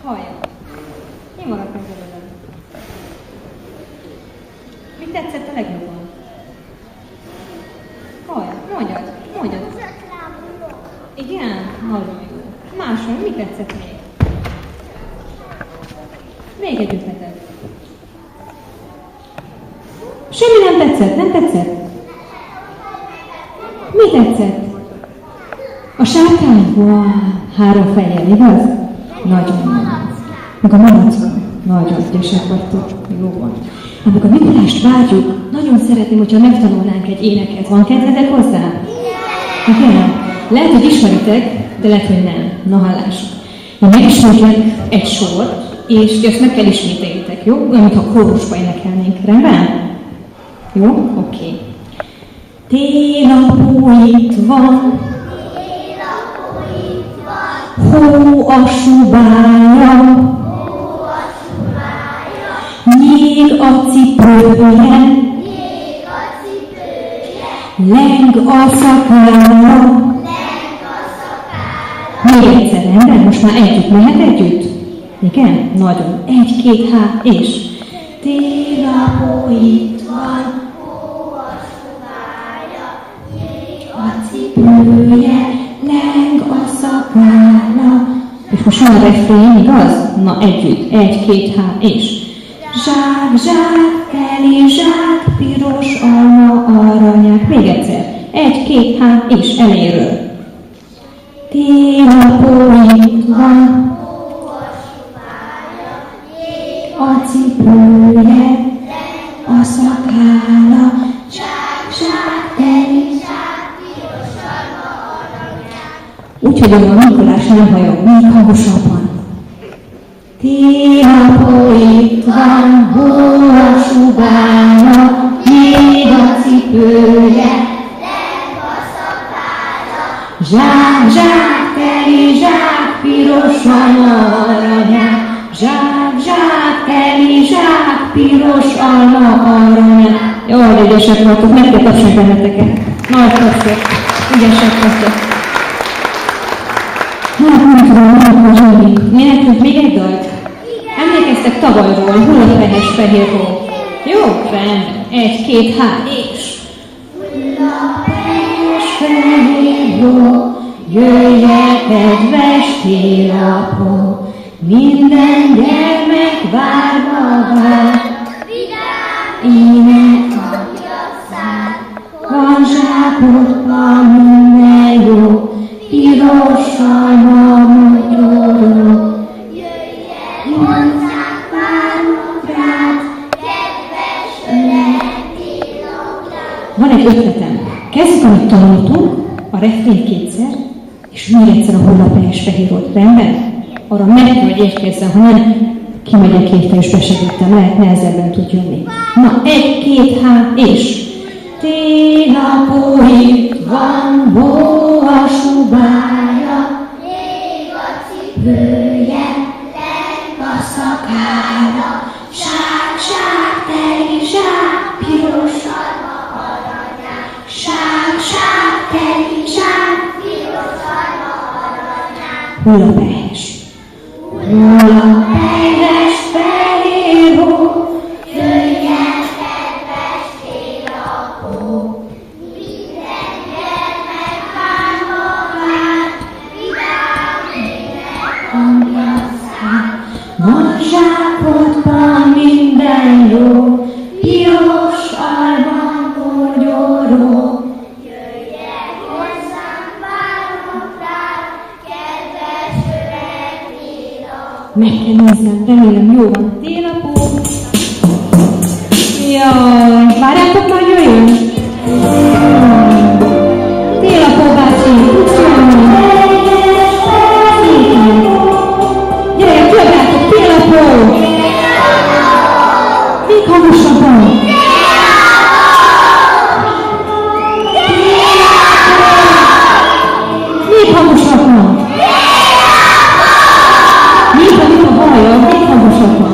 Hallja. Én maradok belőlem. Mi tetszett a legjobban? Hallja, mondjad. Igen? Nagyon jó. Máshol, mi tetszett még? Még egy ötletet. Semmi nem tetszett? Mi tetszett? A sárkány? Wow, 3 fejjel, igaz? Nagyon jó. Meg a malacka. Nagyon ügyesek vagytok. Jó van. Amikor Mikulást várjuk, nagyon szeretném, hogyha megtanulnánk egy éneket. Van kedvedek hozzá? Igen? Lehet, hogy ismeritek, de lehet, hogy nem. Na hallások. Én megismétlek egy sort, és ezt meg kell ismételjétek, jó? Olyan, mintha kórusba énekelnénk. Rendben? Jó? Oké. Télapó itt van, hó a subája, nyíg a cipője, leng a szakára. Még egyszer, rendben? Most már együtt, mehet együtt? Igen? Nagyon. 1, 2, 3, és télapó itt van, a cipője, leng a szakára. És most van a refrén, igaz? Na együtt. 1, 2, 3, és zsák, zsák, teli zsák, piros alma, aranyák. Még egyszer. 1, 2, 3, és elejéről. Télapó itt van, a cipője, a szakára, zsák, zsák, teli zsák, piros alma, aranyák. Úgyhogy a Mikulás nem hajog, még hangosabban. Télapó itt van, hó a subája, még a cipője, leng a szakára, zsák, zsák, teli zsák, piros alma, aranyák. Zsák, zsák, teli zsák, piros alma, aranyák. Jó, hogy ügyesek voltok, meg kell tapsolni benneteket. Nagy tapsok, ügyesek voltok. Hát nem tudom, hogy Zsóri. Mi nekünk még egy dalt? Emlékeztek tavalyról, hullafehes fehér hó. Jó, rendben. 1, 2, 3, és hullafehes fehér hó, jöjjel kedves télapó, minden gyermek várva vár, ének hangja szár, van zsákodban minden jó, piros alma motoró. Jöjjel hozzánk, várunk rád, kedves öreg télapó. Van egy ötletem. Kezdjük, amit tanultunk, a refrén 2-szer, és még egyszer a hullafehes fehér hót. Rendben? Arra meg kell, hogy érkezzen, ha nem kimegyek érte és besegítem, lehet nehezebben tud jönni. Na, 1, 2, 3, és télapó itt van, hó a subája, még a cipője, leng a szakára, zsák, zsák, teli zsák, piros alma, aranyák. Zsák, zsák, teli zsák, piros alma, aranyák. Hullafehes. Hullafehes fehér hó, jöjjel kedves télapó, minden gyermek várva vár, vidám ének hangja szár. Van zsákodban minden jó, piros alma mogyoró. Jöjjel hozzánk, várunk rád, kedves öreg télapó. Meg kell néznem, remélem jó van. Télapó. Jaj, várjátok, hogy jöjjön? Télapó bácsi, tudsz jönni? Szépen. Gyerek, jöjjátok, télapó! Még hangosabban. Még hangosabban. Még a hallja, még hangosabban.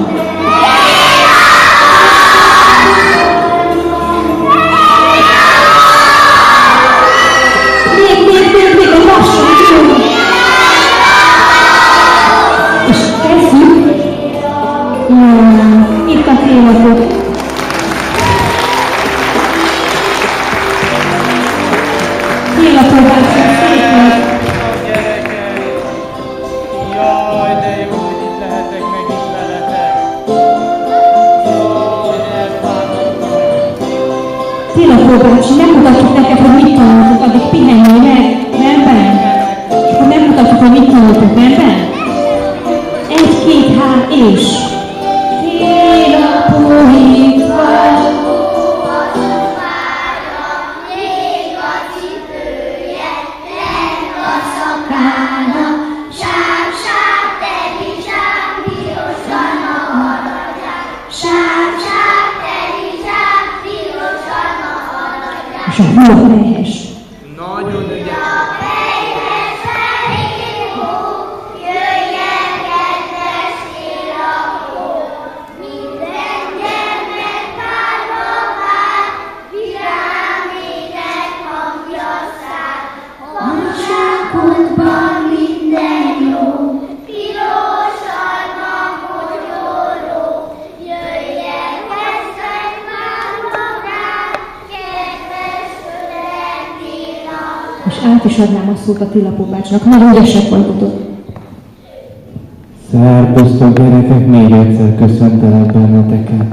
Még lassan, jó. És kezdjük Itt a télapot. Télapot bácsak szépen. Jaj, de jó, hogy itt lehetek megint veletek. Jaj, de elfáradtam. Télapot bácsi, nem mutatjuk neked, hogy mit tanultuk, addig pihenjél meg, rendben? És akkor nem mutatjuk, hogy mit tanultuk, rendben? 1, 2, 3, és... És a húrhelyes. Nagyon ügyes. És át is adnám a szót a Télapó bácsinak. Nagyon ügyesek voltatok. Szerbusztok gyerekek, még egyszer köszöntelek benneteket.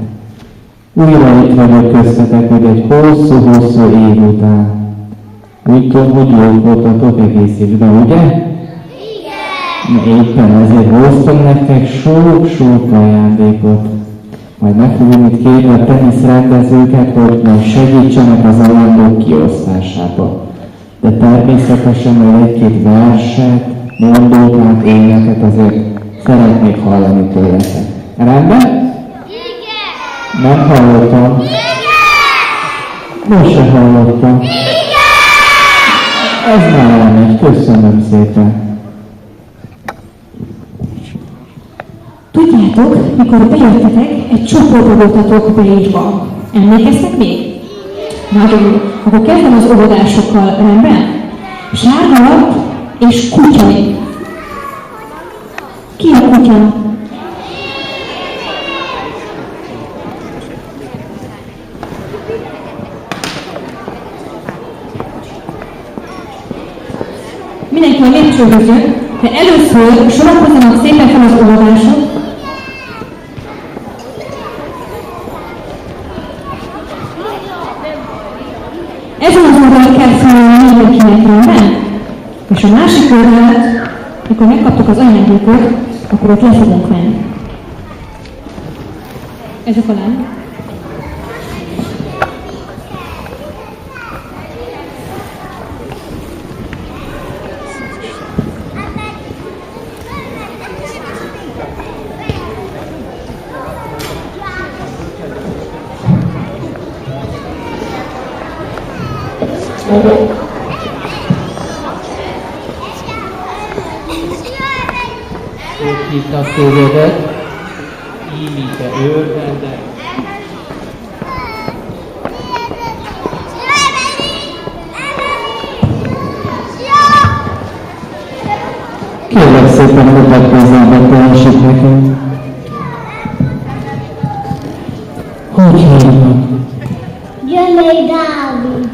Újra itt vagyok köztetek, hogy egy hosszú-hosszú év után. Úgy tudom, hogy jók voltatok egész évben, ugye? Igen! Éppen ezért hoztam nektek sok-sok ajándékot. Majd meg fogom itt kérni a teniszrendezőket, hogy majd segítsenek az ajándékok kiosztásába. De természetesen majd egy-két verset, mondókát, éneket azért szeretnék hallani tőletek. Rendben? Igen! Nem hallottam? Igen! Most se hallottam. Igen! Ez már elmegy, köszönöm szépen. Tudjátok, mikor bejöttetek, egy csoportba voltatok beírva. Emlékeztek még? Nagyon jó. Akkor kezdem az óvodásokkal, rendben? Sárga lap és kutya. Ki a kutya? Mindenki a lépcsőhöz jön, de először sorakozzanak szépen fel az óvodások. Ezen az oldalon kell felelni mindenkinek, rendben? És a másik oldalát, mikor megkaptuk az ajándékot, akkor ott le fogunk menni. Ezek a lány. Ők hívtak tégedet, Ímite őrvende. Kérlek szépen mutatkozzál be, teljesít nekünk. Hogy hívnak? Gyömöly Dávid.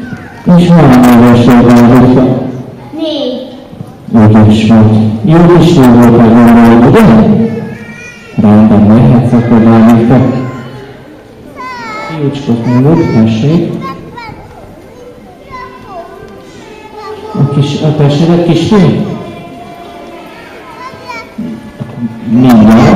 És hány éves Dávidka? 4. Ügyes vagy. Jó is jó volt a gondolod, ugye? Rendben, mehetsz akkor Dávidka. Fiúcskot mondod, tessék. A testnevet kisfiú? Mindjárt.